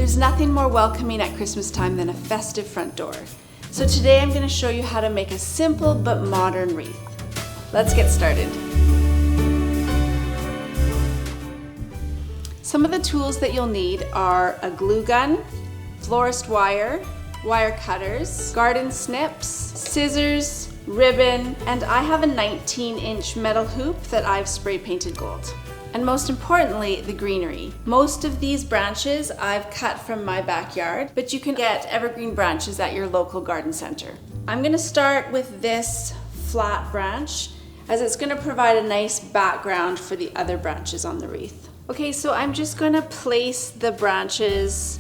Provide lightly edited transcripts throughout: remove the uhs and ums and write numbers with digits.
There's nothing more welcoming at Christmas time than a festive front door. So today I'm going to show you how to make a simple but modern wreath. Let's get started. Some of the tools that you'll need are a glue gun, florist wire, wire cutters, garden snips, scissors, ribbon, and I have a 19-inch metal hoop that I've spray painted gold. And most importantly, the greenery. Most of these branches I've cut from my backyard, but you can get evergreen branches at your local garden center. I'm gonna start with this flat branch as it's gonna provide a nice background for the other branches on the wreath. Okay, so I'm just gonna place the branches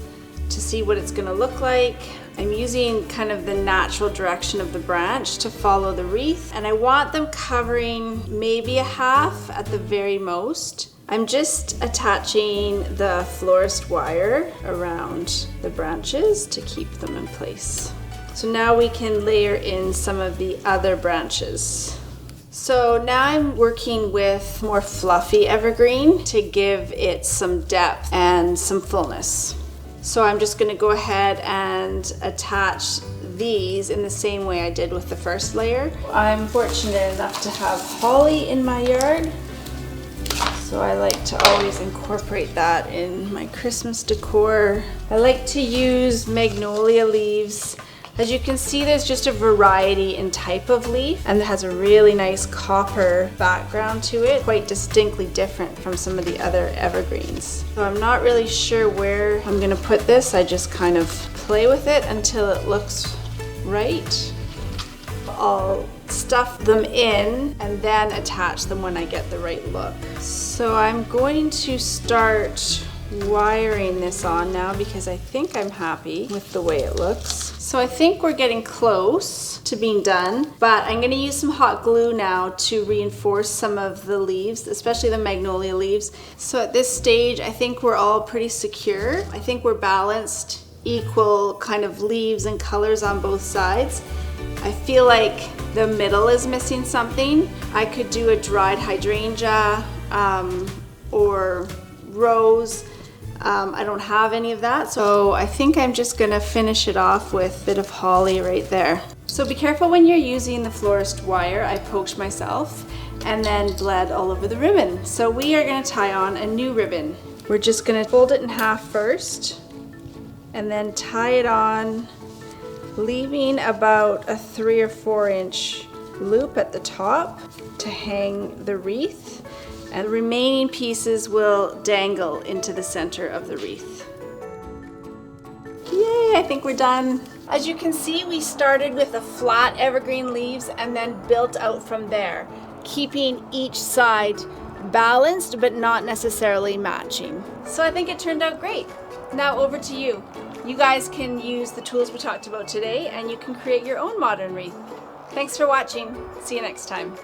to see what it's gonna look like. I'm using kind of the natural direction of the branch to follow the wreath, and I want them covering maybe a half at the very most. I'm just attaching the florist wire around the branches to keep them in place. So now we can layer in some of the other branches. So now I'm working with more fluffy evergreen to give it some depth and some fullness. So I'm just going to go ahead and attach these in the same way I did with the first layer. I'm fortunate enough to have holly in my yard, so I like to always incorporate that in my Christmas decor. I like to use magnolia leaves. As you can see, there's just a variety in type of leaf, and it has a really nice copper background to it, quite distinctly different from some of the other evergreens. So I'm not really sure where I'm gonna put this. I just kind of play with it until it looks right. I'll stuff them in and then attach them when I get the right look. So I'm going to start wiring this on now because I think I'm happy with the way it looks. So I think we're getting close to being done, but I'm going to use some hot glue now to reinforce some of the leaves, especially the magnolia leaves. So at this stage, I think we're all pretty secure. I think we're balanced, equal kind of leaves and colors on both sides. I feel like the middle is missing something. I could do a dried hydrangea or rose. I don't have any of that, so I think I'm just gonna finish it off with a bit of holly right there. So be careful when you're using the florist wire. I poked myself and then bled all over the ribbon. So we are gonna tie on a new ribbon. We're just gonna fold it in half first and then tie it on, leaving about a 3 or 4 inch loop at the top to hang the wreath. And the remaining pieces will dangle into the center of the wreath. Yay, I think we're done. As you can see, we started with the flat evergreen leaves and then built out from there, keeping each side balanced but not necessarily matching. So I think it turned out great. Now over to you. You guys can use the tools we talked about today and you can create your own modern wreath. Thanks for watching. See you next time.